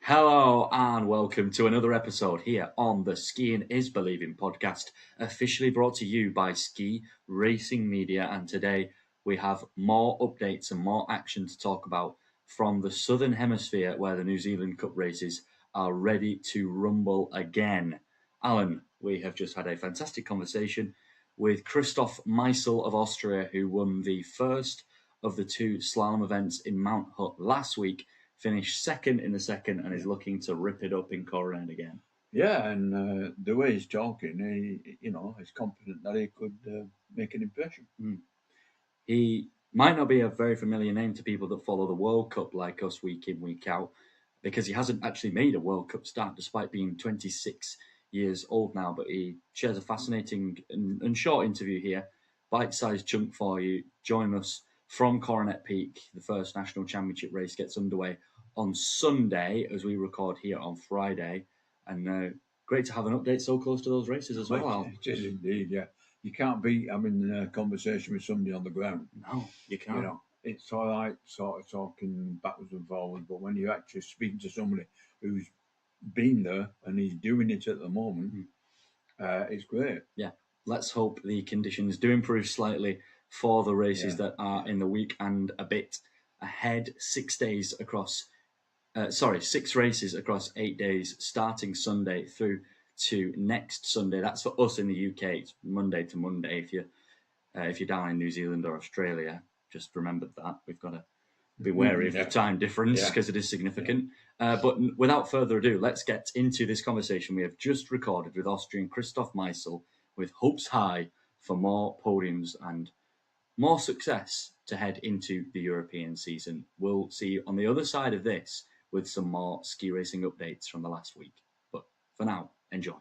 Hello and welcome to another episode here on the Skiing is Believing podcast, officially brought to you by Ski Racing Media. And today we have more updates and more action to talk about from the Southern Hemisphere, where the New Zealand Cup races are ready to rumble again. Alan, we have just had a fantastic conversation with Christoph Meissl of Austria, who won the first of the two slalom events in Mt Hutt last week, finished second in the second, and is looking to rip it up in Coronet again. Yeah, and the way he's talking, he's confident that he could make an impression. He might not be a very familiar name to people that follow the World Cup like us week in, week out, because he hasn't actually made a World Cup start despite being 26 years old now. But he shares a fascinating and short interview here, bite-sized chunk for you. Join us from Coronet Peak. The first national championship race gets underway on Sunday as we record here on Friday. And great to have an update so close to those races as well. It is indeed, yeah. You can't beat having a conversation with somebody on the ground. No, you can't. It's all right sort of talking backwards and forwards, but when you actually speak to somebody who's been there and he's doing it at the moment, it's great. Yeah, let's hope the conditions do improve slightly for the races that are in the week and a bit ahead. 6 races across 8 days, starting Sunday through to next Sunday. That's for us in the UK. It's Monday to Monday. If you're down in New Zealand or Australia, just remember that we've got to be wary of the time difference because it is significant. But without further ado, let's get into this conversation we have just recorded with Austrian Christoph Meissl, with hopes high for more podiums and more success to head into the European season. We'll see you on the other side of this with some more ski racing updates from the last week. But for now, enjoy.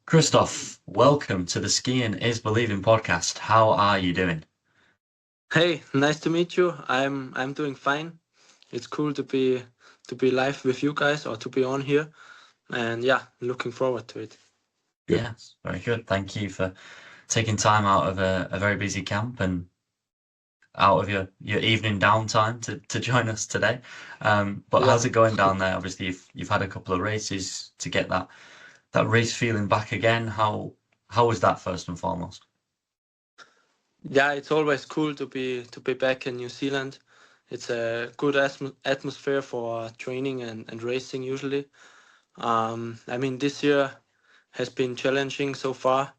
Christoph, welcome to the Skiing is Believing podcast. How are you doing? Hey, nice to meet you. I'm doing fine. It's cool to be live with you guys, or to be on here, and looking forward to it. Yes, very good. Thank you for taking time out of a very busy camp and out of your evening downtime to join us today. But how's it going down there? Obviously, you've had a couple of races to get that race feeling back again. How was that first and foremost? Yeah, it's always cool to be back in New Zealand. It's a good atmosphere for training and racing usually. This year has been challenging so far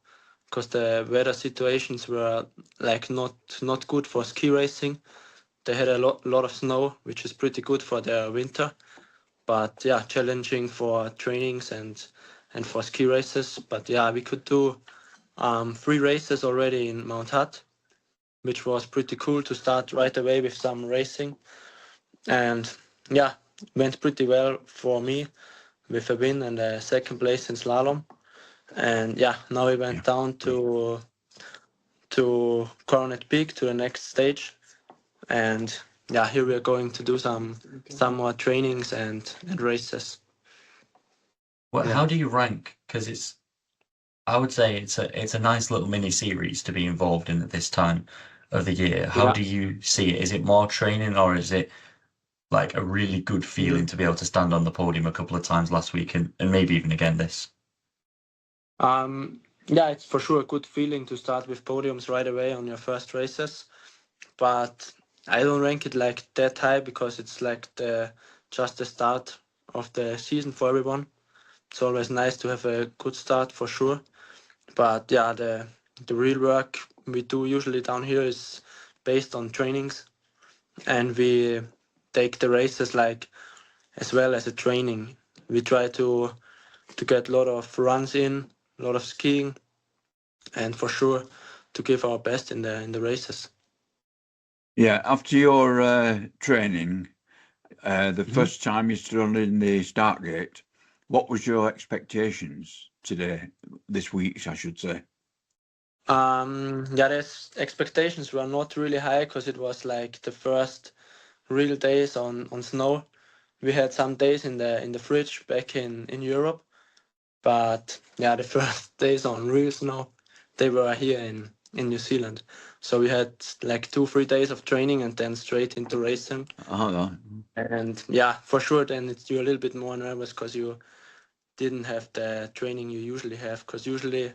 because the weather situations were like not good for ski racing. They had a lot of snow, which is pretty good for the winter, but challenging for trainings and for ski races. But we could do 3 races already in Mt Hutt, which was pretty cool to start right away with some racing. And went pretty well for me with a win and a second place in slalom. And now we went down to Coronet Peak, to the next stage. And here we are going to do some more trainings and races. Well, how do you rank? Because I would say it's a nice little mini series to be involved in at this time of the year. How do you see it? Is it more training, or is it like a really good feeling to be able to stand on the podium a couple of times last week and maybe even again this? It's for sure a good feeling to start with podiums right away on your first races, but I don't rank it like that high because it's like just the start of the season for everyone. It's always nice to have a good start for sure, but the real work we do usually down here is based on trainings, and we take the races like as well as a training. We try to get a lot of runs in, a lot of skiing, and for sure to give our best in the races. Yeah, after your training, the first time you stood in the start gate, what was your expectations this week, I should say? The expectations were not really high because it was like the first real days on snow. We had some days in the fridge back in Europe, but the first days on real snow, they were here in New Zealand. So we had like 2-3 days of training and then straight into racing. Oh, no. And yeah, for sure, then you're a little bit more nervous because you didn't have the training you usually have. Because usually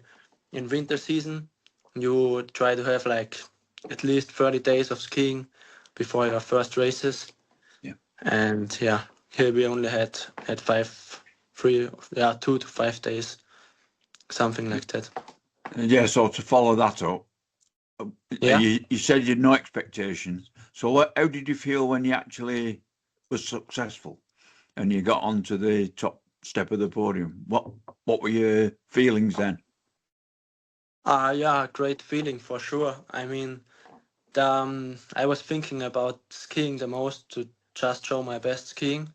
in winter season, you try to have like at least 30 days of skiing before your first races. Yeah. And yeah, here we only had 2 to 5 days, something like that. Yeah, so to follow that up, Yeah. you said you had no expectations. So how did you feel when you actually was successful and you got onto the top step of the podium? What were your feelings then? Yeah, great feeling for sure. I mean, I was thinking about skiing the most to just show my best skiing,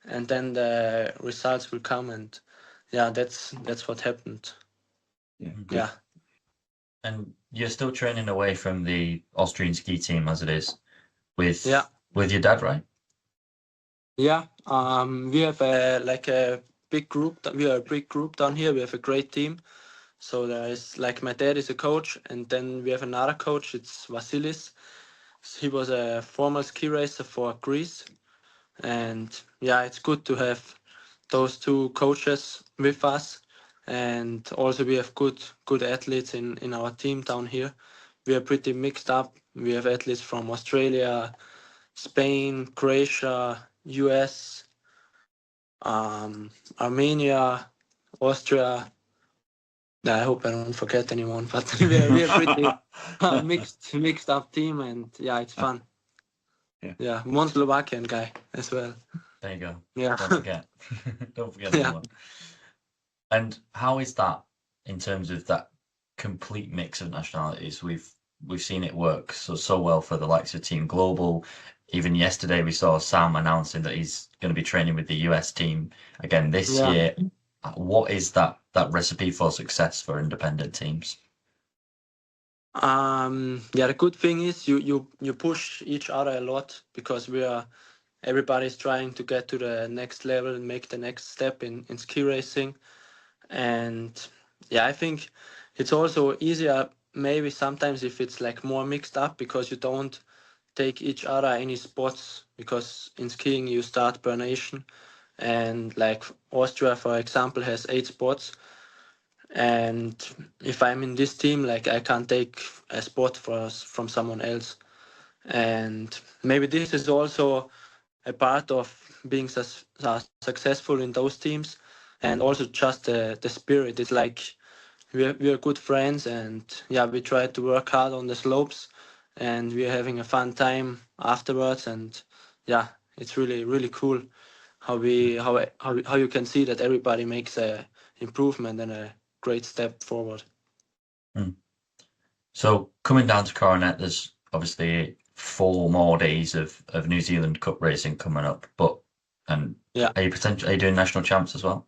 and then the results will come. And yeah, that's what happened. Yeah, good. Yeah. And you're still training away from the Austrian ski team as it is with Yeah. with your dad, right? Yeah. We have a big group. We are a big group down here. We have a great team. So there is like my dad is a coach, and then we have another coach. It's Vasilis. He was a former ski racer for Greece, and yeah, it's good to have those two coaches with us. And also we have good athletes in our team down here. We are pretty mixed up. We have athletes from Australia, Spain, Croatia, US, Armenia, Austria. I hope I don't forget anyone, but we are pretty mixed up team, and yeah, it's fun. Yeah, one Slovakian guy as well. There you go. Yeah. Don't forget. Don't forget Yeah. anyone. And how is that in terms of that complete mix of nationalities? We've seen it work so well for the likes of Team Global. Even yesterday we saw Sam announcing that he's going to be training with the US team again this Yeah. year. What is that recipe for success for independent teams? Yeah, the good thing is you push each other a lot because everybody's trying to get to the next level and make the next step in ski racing. And yeah, I think it's also easier maybe sometimes if it's like more mixed up because you don't take each other any spots, because in skiing you start per nation, and like Austria for example has 8 spots, and if I'm in this team, like I can't take a spot from someone else. And maybe this is also a part of being successful in those teams, and also just the spirit is like we are good friends, and yeah, we try to work hard on the slopes, and we are having a fun time afterwards. And yeah, it's really cool how you can see that everybody makes a improvement and a great step forward. So coming down to Coronet, there's obviously 4 more days of New Zealand Cup racing coming up, Yeah, are you doing national champs as well?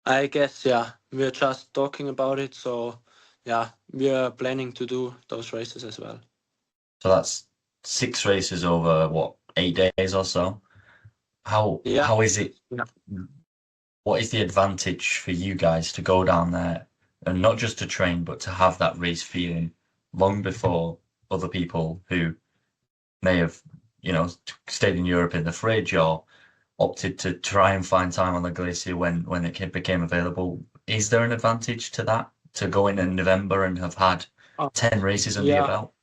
I guess, yeah, we're just talking about it, so yeah, we are planning to do those races as well. So that's 6 races over what, 8 days or so. How is it? Yeah. What is the advantage for you guys to go down there and not just to train, but to have that race feeling long before other people who may have, stayed in Europe in the fridge or opted to try and find time on the glacier when it became available? Is there an advantage to that, to go in November and have had 10 races under your Yeah, belt?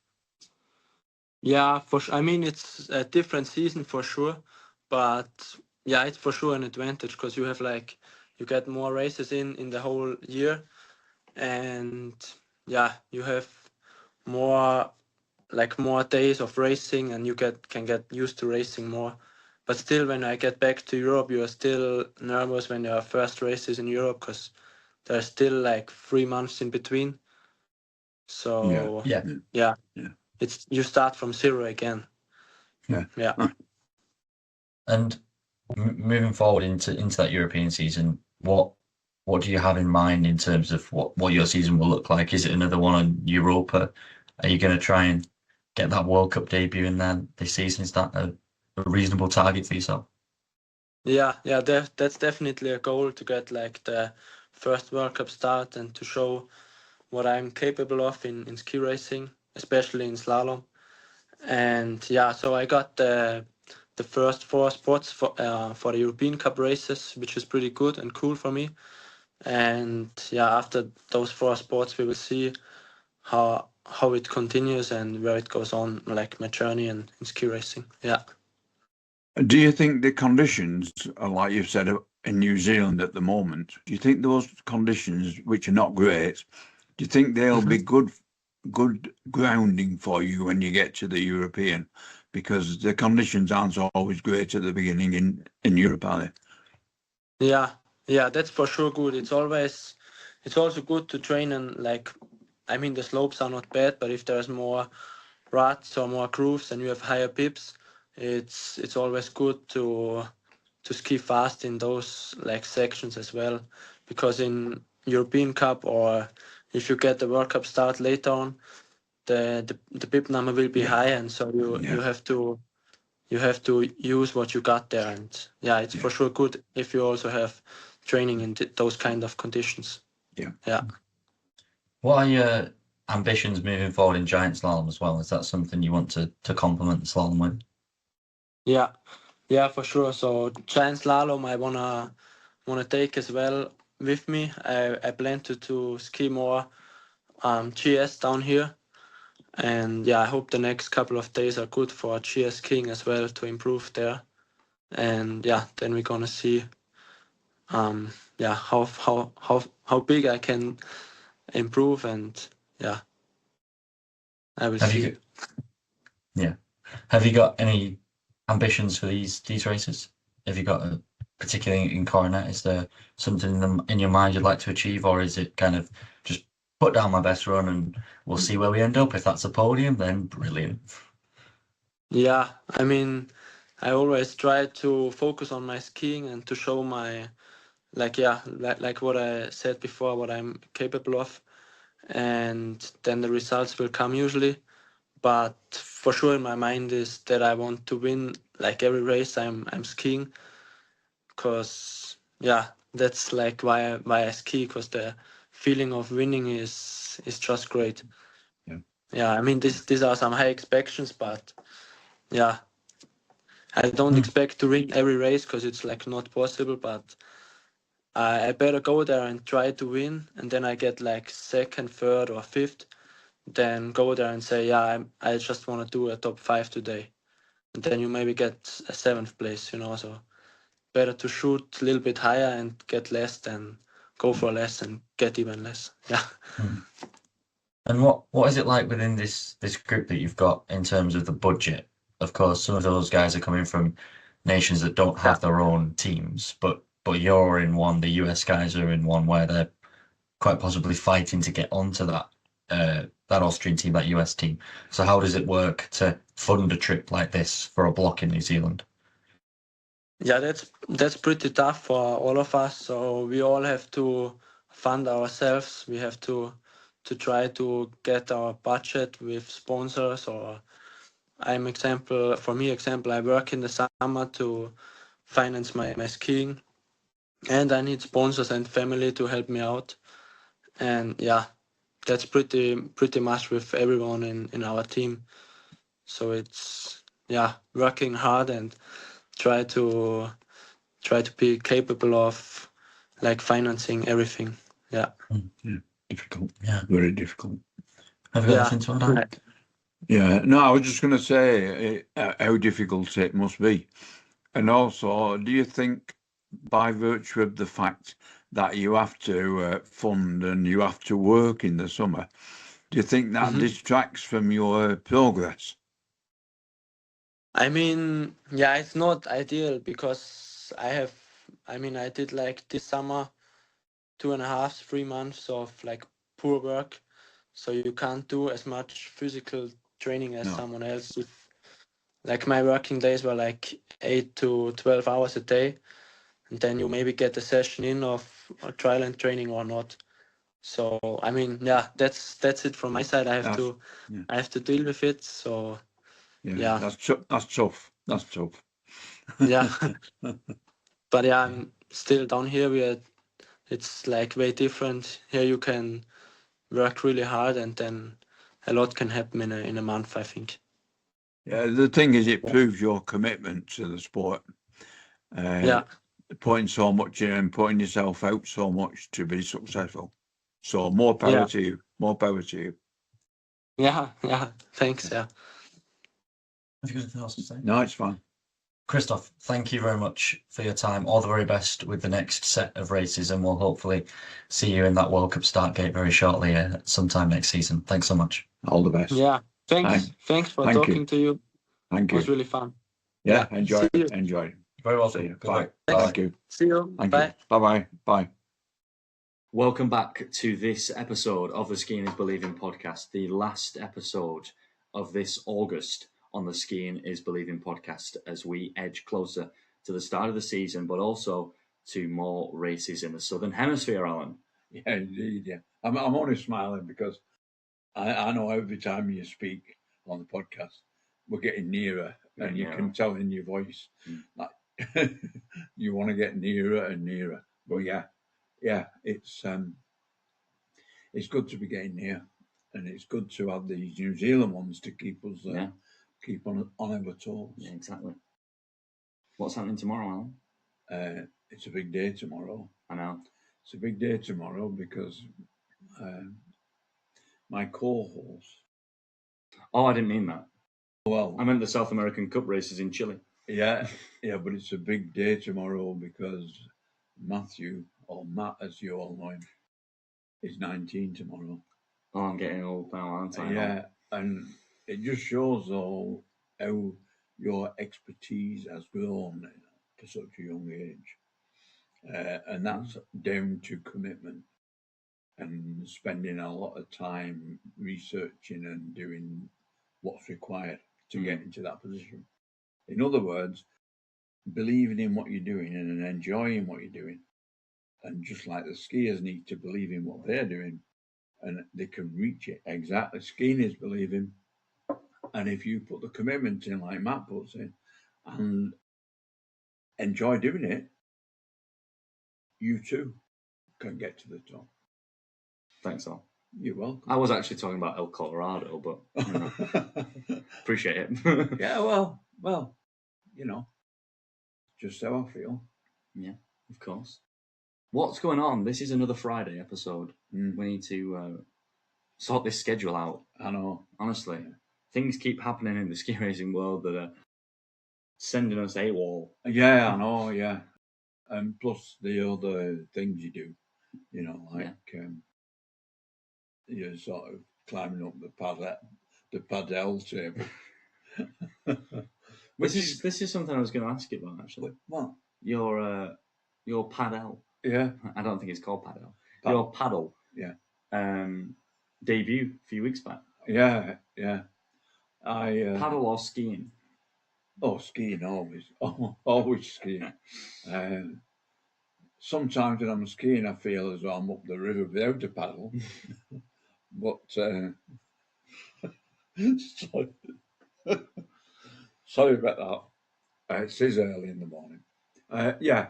yeah, for sure. I mean, it's a different season for sure, but yeah, it's for sure an advantage because you get more races in the whole year, and yeah, you have more more days of racing, and you can get used to racing more. But still, when I get back to Europe, you are still nervous when there are first races in Europe because there's still like 3 months in between. So Yeah. yeah, Yeah. it's you start from zero again. Yeah. Yeah. And moving forward into that European season, what do you have in mind in terms of what your season will look like? Is it another one on Europa? Are you going to try and get that World Cup debut in there this season? Is that a reasonable target for yourself? Yeah, that's definitely a goal to get like the first World Cup start and to show what I'm capable of in ski racing. especially in slalom. And yeah, so I got the first 4 spots for the European Cup races, which is pretty good and cool for me. And yeah, after those 4 spots, we will see how it continues and where it goes on, like my journey in ski racing. Yeah. Do you think the conditions are like you've said in New Zealand at the moment? Do you think those conditions, which are not great, do you think they'll be good grounding for you when you get to the European? Because the conditions aren't always great at the beginning in Europe, are they? Yeah, that's for sure good. It's also good to train and the slopes are not bad, but if there's more ruts or more grooves and you have higher pips, it's always good to ski fast in those sections as well, because in European Cup or if you get the World Cup start later on, the pip number will be high, and so you have to use what you got there. And yeah, it's for sure good if you also have training in those kind of conditions. Yeah. What are your ambitions moving forward in giant slalom as well? Is that something you want to complement the slalom with? Yeah, for sure. So giant slalom, I wanna take as well with me. I plan to ski more GS down here, and yeah, I hope the next couple of days are good for GS skiing as well to improve there. And yeah, then we're gonna see how big I can improve, and yeah, I will see. Have you got any ambitions for these races? Have you got particularly in Coronet, is there something in your mind you'd like to achieve, or is it kind of just put down my best run and we'll see where we end up? If that's a podium, then brilliant. Yeah, I mean, I always try to focus on my skiing and to show my like what I said before, what I'm capable of, and then the results will come usually. But for sure in my mind is that I want to win every race I'm skiing, because yeah, that's why I ski, because the feeling of winning is just great. Yeah, I mean, these are some high expectations, but yeah, I don't expect to win every race because it's not possible, but I better go there and try to win, and then I get second, third, or fifth. Then go there and say, yeah, I just want to do a top 5 today, and then you maybe get a 7th place. So better to shoot a little bit higher and get less than go for less and get even less. Yeah. And what is it like within this group that you've got in terms of the budget? Of course, some of those guys are coming from nations that don't have their own teams, but you're in one. The US guys are in one where they're quite possibly fighting to get onto that Austrian team, that US team. So how does it work to fund a trip like this for a block in New Zealand? Yeah, that's pretty tough for all of us. So we all have to fund ourselves. We have to try to get our budget with sponsors, or I work in the summer to finance my skiing, and I need sponsors and family to help me out. And yeah, that's pretty much with everyone in our team. So it's working hard and try to be capable of financing everything. Yeah. Difficult. Yeah. Very difficult. Have you got anything to add? Yeah, no, I was just going to say how difficult it must be. And also, do you think by virtue of the fact that you have to fund and you have to work in the summer, do you think that distracts from your progress? I mean, yeah, it's not ideal because I did this summer 2.5, 3 months of poor work, so you can't do as much physical training as someone else. If my working days were 8 to 12 hours a day, and then you maybe get a session in of trial and training or not. So I mean, yeah, that's it from my side. I have to deal with it. So yeah. That's tough. That's tough. Yeah. But yeah, I'm still down here. It's way different. Here you can work really hard and then a lot can happen in a month, I think. Yeah, the thing is, it proves your commitment to the sport. Yeah. Putting so much in and putting yourself out so much to be successful. So more power Yeah. to you. More power to you. Yeah. Thanks. Yeah. Have you got anything else to say? No, it's fine. Christoph, thank you very much for your time. All the very best with the next set of races, and we'll hopefully see you in that World Cup start gate very shortly, sometime next season. Thanks so much. All the best. Yeah. Thanks for Thank talking you. to you. Thank It was you. really fun. Yeah, Yeah. enjoy See you. it. Enjoy it. Very welcome. See you. Goodbye. Bye. Bye. Thank you. See you. Thank Bye. you. Bye-bye. Bye. Welcome back to this episode of the Skiing is Believing podcast, the last episode of this August on the Skiing is Believing podcast, as we edge closer to the start of the season, but also to more races in the Southern Hemisphere, Alan. Yeah, indeed. Yeah, I'm only smiling because I know every time you speak on the podcast, we're getting nearer, and you can tell in your voice like you want to get nearer and nearer. But yeah, it's good to be getting near, and it's good to have these New Zealand ones to keep us keep on our toes. Yeah, exactly. What's happening tomorrow, Alan? It's a big day tomorrow. I know. It's a big day tomorrow because my co-host. Oh, I didn't mean that. Well, I meant the South American Cup races in Chile. Yeah, but it's a big day tomorrow because Matthew, or Matt as you all know him, is 19 tomorrow. Oh, I'm getting old now, aren't I? Yeah, and it just shows how your expertise has grown to such a young age. And that's down to commitment and spending a lot of time researching and doing what's required to get into that position. In other words, believing in what you're doing and enjoying what you're doing. And just like the skiers need to believe in what they're doing and they can reach it exactly. Skiing is believing. And if you put the commitment in like Matt puts in and enjoy doing it, you too can get to the top. Thanks, Al. You're welcome. I was actually talking about El Colorado, but appreciate it. Yeah, well, just how I feel. Yeah, of course. What's going on? This is another Friday episode. We need to sort this schedule out. I know. Honestly, things keep happening in the ski racing world that are sending us AWOL. Yeah, I know, yeah. And plus the other things you do, you're sort of climbing up the padel table. This is something I was going to ask you about, actually. What? Your padel. Yeah. I don't think it's called padel. Paddle. Your paddle. Yeah. Debut a few weeks back. Yeah. Paddle or skiing? Oh, skiing always. Always skiing. Sometimes when I'm skiing, I feel as though I'm up the river without a paddle. But sorry about that. It is early in the morning. Yeah,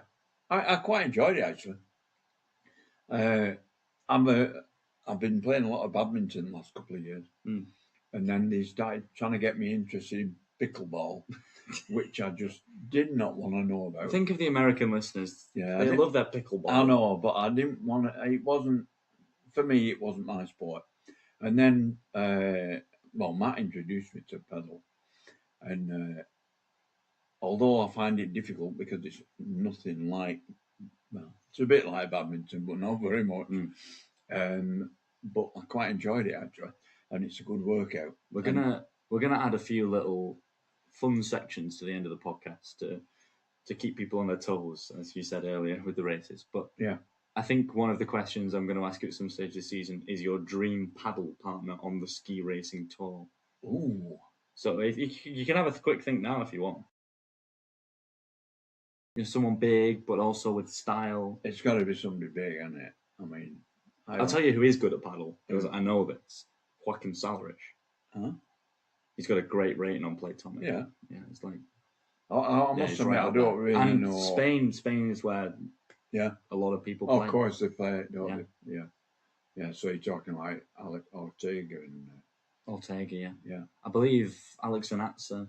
I quite enjoyed it actually. I've been playing a lot of badminton the last couple of years, and then they started trying to get me interested in pickleball, which I just did not want to know about. Think of the American listeners. Yeah, they love their pickleball. I know, but I didn't want to. It wasn't for me. It wasn't my sport. And then, Matt introduced me to paddle, and although I find it difficult because it's nothing like, it's a bit like badminton, but not very much. But I quite enjoyed it actually, and it's a good workout. We're gonna add a few little fun sections to the end of the podcast to keep people on their toes, as you said earlier with the races. But yeah, I think one of the questions I'm going to ask you at some stage this season is your dream paddle partner on the ski racing tour. Ooh! So if you can have a quick think now if you want. Someone big, but also with style. It's got to be somebody big, hasn't it? I mean, I'll tell you who is good at paddle, because I know this. Joaquin Salrich. Huh? He's got a great rating on Playtomic. Yeah. Yeah, it's like... I must admit, I don't really know. Spain is where a lot of people play. Of course they play it, don't they? Yeah. So you're talking like Alec Ortega and... Ortega, yeah. Yeah. I believe Alex Vanatza,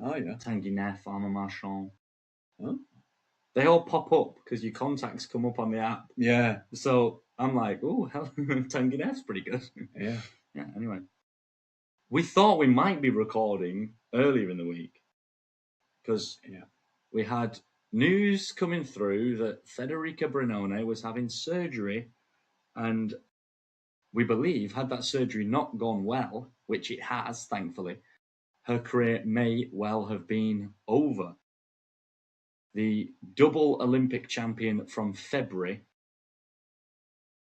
Oh, yeah. Tanguy Neff, Armand Marchand. Huh? They all pop up because your contacts come up on the app. Yeah. So I'm like, oh, hell, Tanguy Neff's pretty good. Yeah. Yeah, anyway. We thought we might be recording earlier in the week because we had news coming through that Federica Brignone was having surgery, and we believe, had that surgery not gone well, which it has, thankfully, her career may well have been over. The double Olympic champion from February,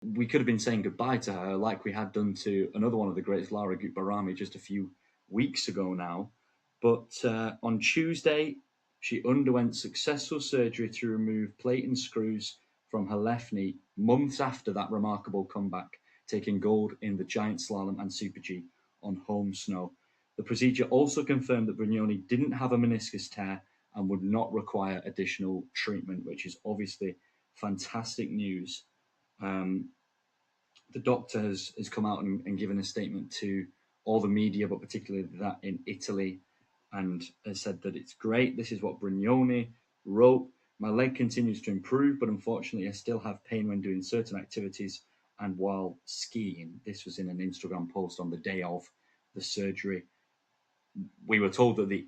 we could have been saying goodbye to her like we had done to another one of the greats, Lara Gutbarami, just a few weeks ago now. But on Tuesday, she underwent successful surgery to remove plate and screws from her left knee months after that remarkable comeback, taking gold in the giant slalom and Super G on home snow. The procedure also confirmed that Brignone didn't have a meniscus tear and would not require additional treatment, which is obviously fantastic news. The doctor has come out and given a statement to all the media, but particularly that in Italy, and has said that it's great. This is what Brignone wrote. My leg continues to improve, but unfortunately I still have pain when doing certain activities and while skiing. This was in an Instagram post on the day of the surgery. We were told that the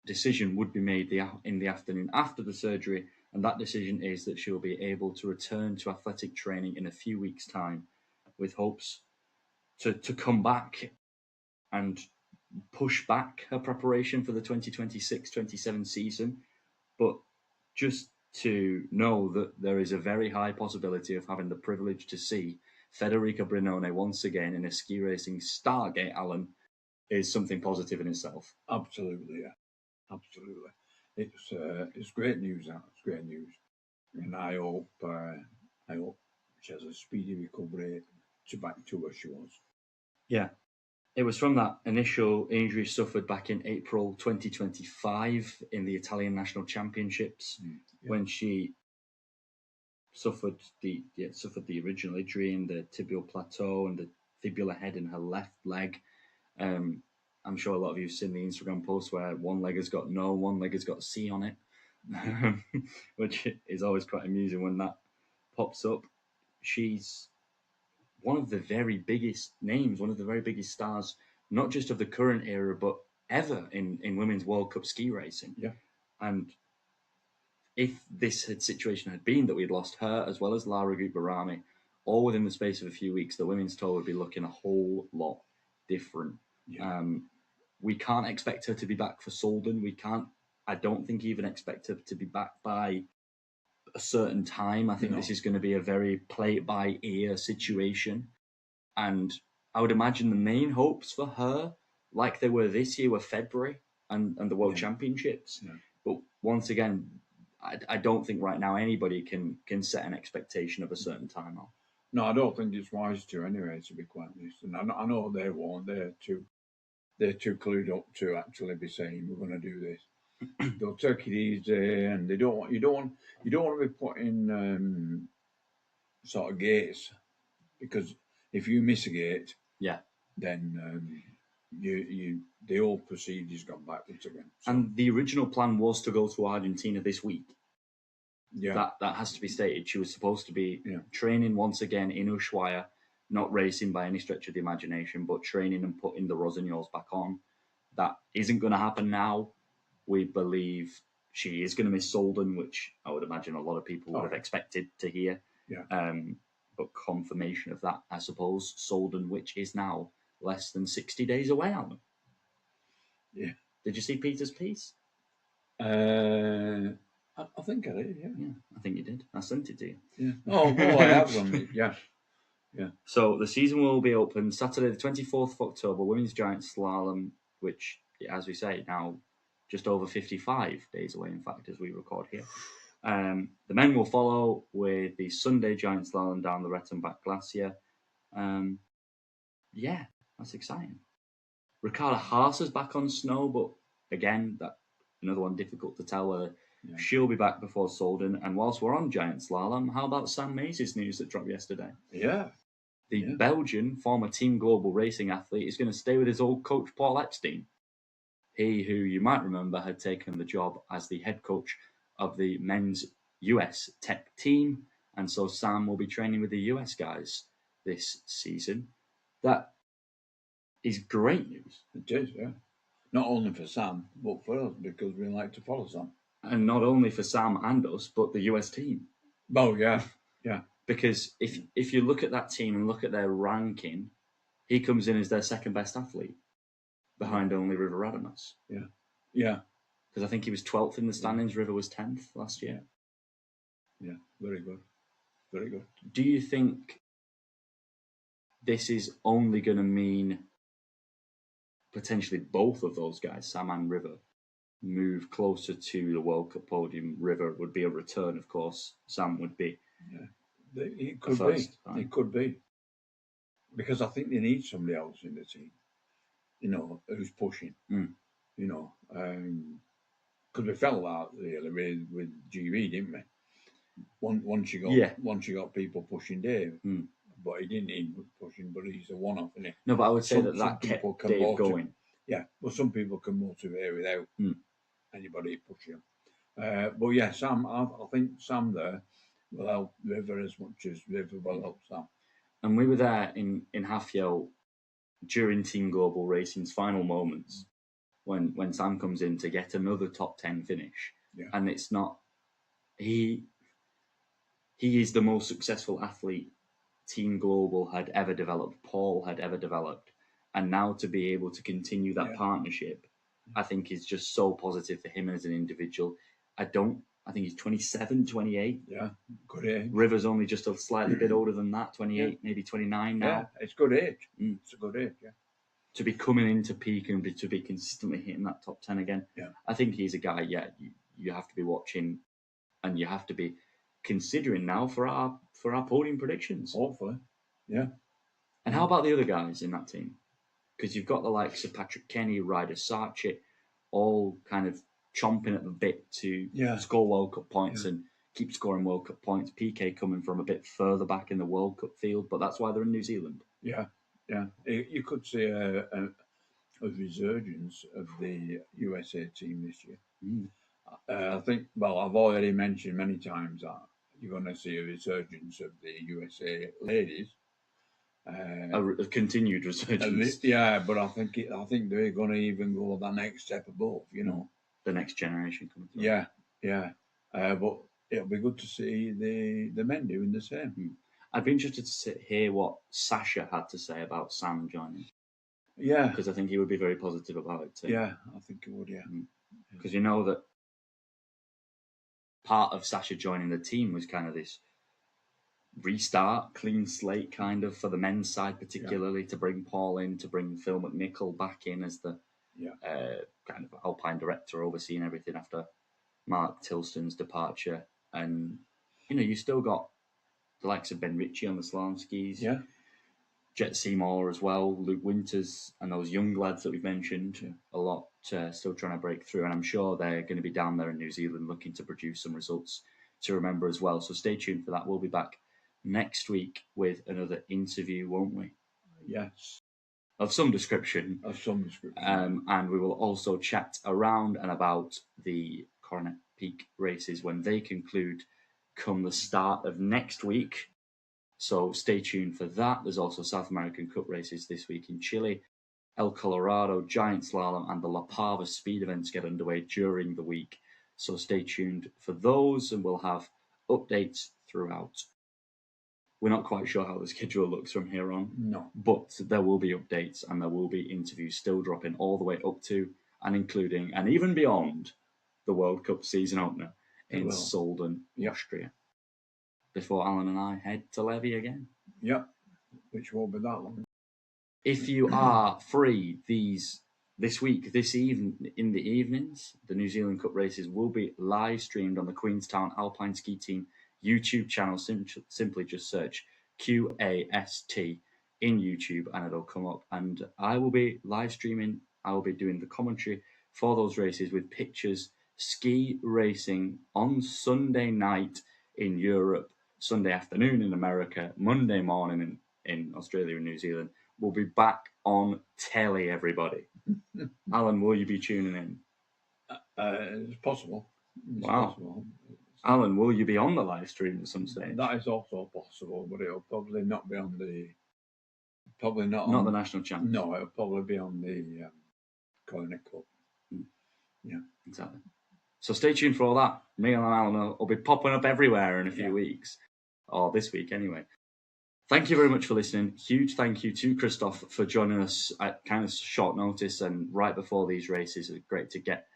decision would be made in the afternoon after the surgery, and that decision is that she'll be able to return to athletic training in a few weeks' time, with hopes to come back and push back her preparation for the 2026-27 season. But just to know that there is a very high possibility of having the privilege to see Federica Brignone once again in a ski racing stargate, Alan, is something positive in itself. Absolutely, yeah. Absolutely. It's great news, that. It's great news. And I hope she has a speedy recovery back to where she was. Yeah. It was from that initial injury suffered back in April 2025 in the Italian National Championships, when she suffered the original injury in the tibial plateau and the fibula head in her left leg. I'm sure a lot of you have seen the Instagram post where one leg has got no, one leg has got C on it, which is always quite amusing when that pops up. She's one of the very biggest names, one of the very biggest stars, not just of the current era, but ever in women's World Cup ski racing. Yeah. And if this situation had been that we'd lost her as well as Lara Gutbarami, all within the space of a few weeks, the women's tour would be looking a whole lot different. Yeah. We can't expect her to be back for Solden. I don't think even expect her to be back by a certain time. I think this is going to be a very play it by ear situation. And I would imagine the main hopes for her, like they were this year, were February and the World Championships. Yeah. But once again, I don't think right now anybody can set an expectation of a certain time off. No, I don't think it's wise to anyway, to be quite honest. And I know they won't. They're too clued up to actually be saying we're going to do this. They'll take it easy, and you don't want to be putting sort of gates, because if you miss a gate, then the whole procedure's gone backwards again. So. And the original plan was to go to Argentina this week. Yeah, that has to be stated. She was supposed to be training once again in Ushuaia, not racing by any stretch of the imagination, but training and putting the Rossignols back on. That isn't going to happen now. We believe she is going to miss Solden, which I would imagine a lot of people would have expected to hear. Yeah. But confirmation of that, I suppose, Solden, which is now less than 60 days away, Alan. Yeah. Did you see Peter's piece? I think I did, yeah. I think you did. I sent it to you. Yeah. Oh, I have done it, yeah. Yeah. So the season will be open Saturday, the 24th of October, Women's Giant Slalom, which, as we say, now just over 55 days away, in fact, as we record here. The men will follow with the Sunday Giant Slalom down the Rettenbach Glacier. Yeah, that's exciting. Ricarda Haas is back on snow, but again, that another one difficult to tell whether she'll be back before Solden. And whilst we're on Giant Slalom, how about Sam Maes' news that dropped yesterday? Yeah. The Belgian former Team Global racing athlete is going to stay with his old coach, Paul Epstein. He, who you might remember, had taken the job as the head coach of the men's US Tech team. And so Sam will be training with the US guys this season. That is great news. It is, yeah. Not only for Sam, but for us, because we like to follow Sam. And not only for Sam and us, but the US team. Oh, yeah, yeah. Because if you look at that team and look at their ranking, he comes in as their second best athlete, behind only River Radamas. Yeah, yeah. Because I think he was 12th in the standings, River was 10th last year. Yeah, very good. Very good. Do you think this is only going to mean potentially both of those guys, Sam and River, move closer to the World Cup podium? River would be a return, of course. Sam would be. Yeah, it could be. It could be. Because I think they need somebody else in the team, who's pushing. Because we felt that really with GB, didn't we? Once you got people pushing Dave, but he didn't need pushing, but he's a one-off, isn't he? No, but I would say that kept Dave going. Yeah, well, some people can motivate without anybody pushing him. But yeah, Sam, I think Sam there will help River as much as River will help Sam. And we were there in Hafjell during Team Global Racing's final moments when Sam comes in to get another top 10 finish. Yeah. And it's not... He is the most successful athlete Team Global had ever developed, Paul had ever developed. And now to be able to continue that partnership, I think is just so positive for him as an individual. I think he's 27, 28. Yeah, good age. River's only just a slightly bit older than that, 28, maybe 29 now. Yeah, it's good age. It's a good age, yeah. To be coming into peak and to be consistently hitting that top 10 again. Yeah. I think he's a guy, you have to be watching and you have to be considering now for our podium predictions. Hopefully, yeah. And how about the other guys in that team? Because you've got the likes of Patrick Kenny, Ryder Sarchik, all kind of chomping at the bit to score World Cup points and keep scoring World Cup points. PK coming from a bit further back in the World Cup field, but that's why they're in New Zealand. Yeah, yeah. You could see a resurgence of the USA team this year. I think, well, I've already mentioned many times that you're going to see a resurgence of the USA ladies. A continued resurgence. Yeah, but I think they're going to even go the next step above, The next generation coming through. Yeah, yeah. But it'll be good to see the men doing the same. I'd be interested to hear what Sasha had to say about Sam joining. Yeah. Because I think he would be very positive about it too. Yeah, I think he would, yeah. Because you know that part of Sasha joining the team was kind of this restart, clean slate kind of for the men's side particularly, to bring Paul in, to bring Phil McNichol back in as the kind of Alpine director overseeing everything after Mark Tilston's departure. And, you still got the likes of Ben Ritchie on the slalom skis. Yeah. Jet Seymour as well, Luke Winters, and those young lads that we've mentioned a lot, still trying to break through. And I'm sure they're going to be down there in New Zealand looking to produce some results to remember as well. So stay tuned for that. We'll be back next week with another interview, won't we? Yes. Of some description. And we will also chat around and about the Coronet Peak races when they conclude come the start of next week. So stay tuned for that. There's also South American Cup races this week in Chile. El Colorado, Giant Slalom, and the La Pava speed events get underway during the week. So stay tuned for those, and we'll have updates throughout. We're not quite sure how the schedule looks from here on. No. But there will be updates, and there will be interviews still dropping all the way up to and including and even beyond the World Cup season opener in Solden, Austria. Before Alan and I head to Levy again. Yep, which won't be that long. If you are free this week, this evening, in the evenings, the New Zealand Cup races will be live streamed on the Queenstown Alpine Ski Team YouTube channel. Simply just search QAST in YouTube and it'll come up. And I will be live streaming. I will be doing the commentary for those races with pictures, ski racing on Sunday night in Europe, Sunday afternoon in America, Monday morning in Australia and New Zealand. We'll be back on telly, everybody. Alan, will you be tuning in? It's possible. It's Wow. possible. Alan, will you be on the live stream at some stage? That is also possible, but it'll probably not be on the. Probably not Not on the national champs. No, it'll probably be on the Coronet Cup. Yeah, exactly. So stay tuned for all that. Me and Alan will be popping up everywhere in a few weeks, or this week anyway. Thank you very much for listening. Huge thank you to Christoph for joining us at kind of short notice and right before these races. It's great to get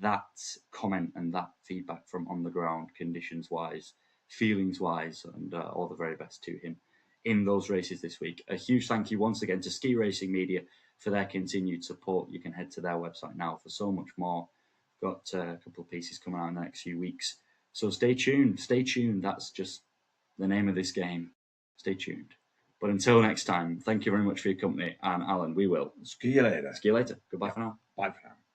that comment and that feedback from on the ground, conditions wise, feelings wise, and all the very best to him in those races this week. A huge thank you once again to Ski Racing Media for their continued support. You can head to their website now for so much more. Got a couple of pieces coming out in the next few weeks. So stay tuned. Stay tuned. That's just the name of this game. Stay tuned. But until next time, thank you very much for your company. And Alan, we will see you later. See you later. Goodbye for now. Bye for now.